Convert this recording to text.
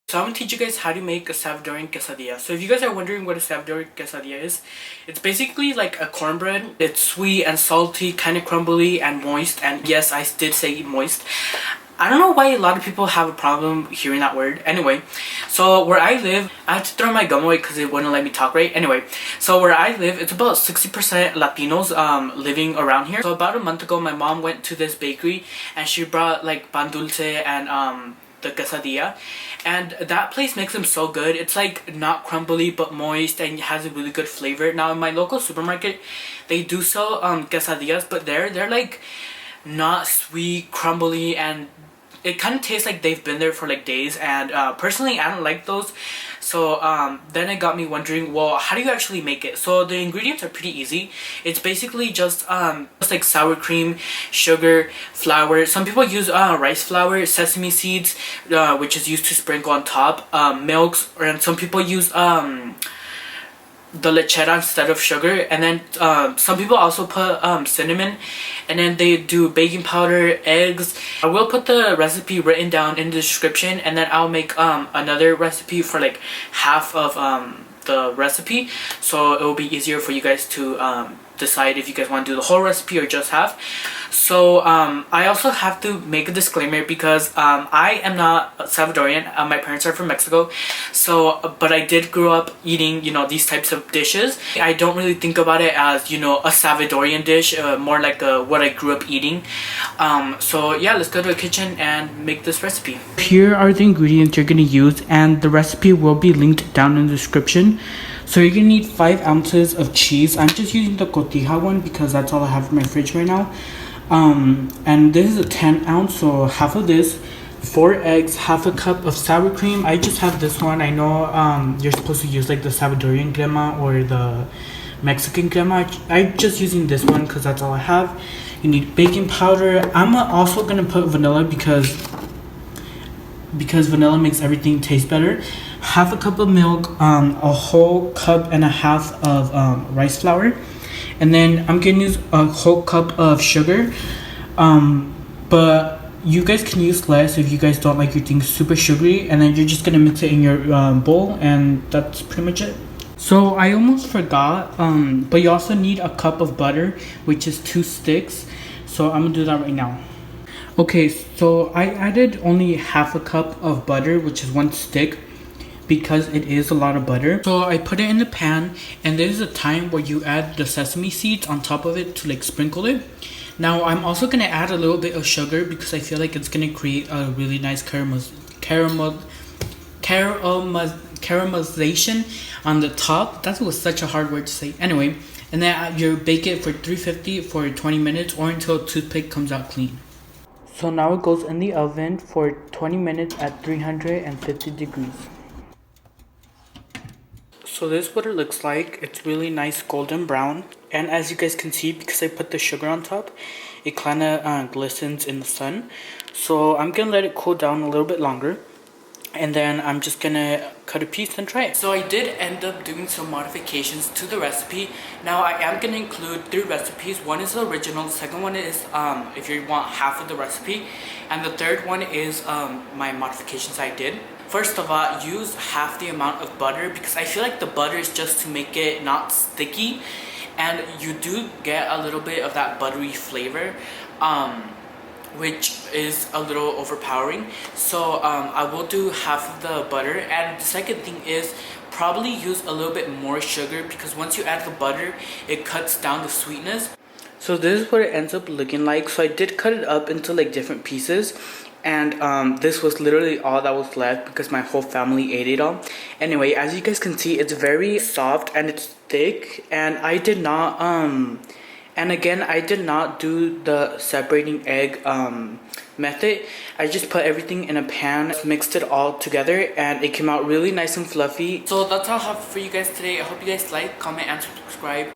So I'm going to teach you guys how to make a Salvadoran quesadilla. So if you guys are wondering what a Salvadoran quesadilla is, it's basically like a cornbread. It's sweet and salty, kind of crumbly and moist. And yes, I did say moist. I don't know why a lot of people have a problem hearing that word. Anyway, so where I live, I had to throw my gum away because it wouldn't let me talk right. Anyway, so where I live, it's about 60% Latinos living around here. So about a month ago, my mom went to this bakery and she brought like pan dulce and the quesadilla, and that place makes them so good. It's like not crumbly but moist and has a really good flavor. Now in my local supermarket, they do sell quesadillas, but they're like not sweet, crumbly, and it kind of tastes like they've been there for like days. And personally, I don't like those. So then it got me wondering, well, how do you actually make it? So the ingredients are pretty easy. It's basically just like sour cream, sugar, flour. Some people use rice flour, sesame seeds, which is used to sprinkle on top, milks, and some people use the lechera instead of sugar. And then some people also put cinnamon, and then they do baking powder, eggs. I will put the recipe written down in the description, and then I'll make another recipe for like half of the recipe, so it will be easier for you guys to decide if you guys want to do the whole recipe or just half. So I also have to make a disclaimer because I am not Salvadorian. My parents are from Mexico, so but I did grow up eating, you know, these types of dishes. I don't really think about it as, you know, a Salvadorian dish, more like what I grew up eating. So yeah, let's go to the kitchen and make this recipe. Here are the ingredients you're gonna use, and the recipe will be linked down in the description. So you're gonna need 5 ounces of cheese. I'm just using the cotija one because that's all I have in my fridge right now. And this is a 10 ounce, so half of this. 4 eggs, half a cup of sour cream. I just have this one. I know you're supposed to use like the Salvadorian crema or the Mexican crema. I'm just using this one because that's all I have. You need baking powder. I'm also gonna put vanilla because vanilla makes everything taste better. Half a cup of milk, a whole cup and a half of rice flour, and then I'm gonna use a whole cup of sugar, but you guys can use less if you guys don't like your things super sugary. And then you're just gonna mix it in your bowl, and that's pretty much it. So I almost forgot, but you also need a cup of butter, which is 2 sticks. So I'm gonna do that right now. Okay, so I added only half a cup of butter, which is 1 stick, because it is a lot of butter. So I put it in the pan, and there's a time where you add the sesame seeds on top of it to like sprinkle it. Now I'm also gonna add a little bit of sugar because I feel like it's gonna create a really nice caramelization on the top. That was such a hard word to say. Anyway, and then you bake it for 350 for 20 minutes or until a toothpick comes out clean. So now it goes in the oven for 20 minutes at 350 degrees. So this is what it looks like. It's really nice golden brown, and as you guys can see, because I put the sugar on top, it kind of glistens in the sun. So I'm gonna let it cool down a little bit longer, and then I'm just gonna cut a piece and try it. So I did end up doing some modifications to the recipe. Now I am gonna include 3 recipes. One is the original, the second one is if you want half of the recipe, and the third one is my modifications I did. First of all, use half the amount of butter because I feel like the butter is just to make it not sticky, and you do get a little bit of that buttery flavor, which is a little overpowering. So I will do half of the butter. And the second thing is probably use a little bit more sugar because once you add the butter, it cuts down the sweetness. So this is what it ends up looking like. So I did cut it up into like different pieces, and this was literally all that was left because my whole family ate it all. Anyway, as you guys can see, it's very soft and it's thick, and I did not and again, I did not do the separating egg method. I just put everything in a pan, mixed it all together, and it came out really nice and fluffy. So that's all I have for you guys today. I hope you guys like, comment, and subscribe.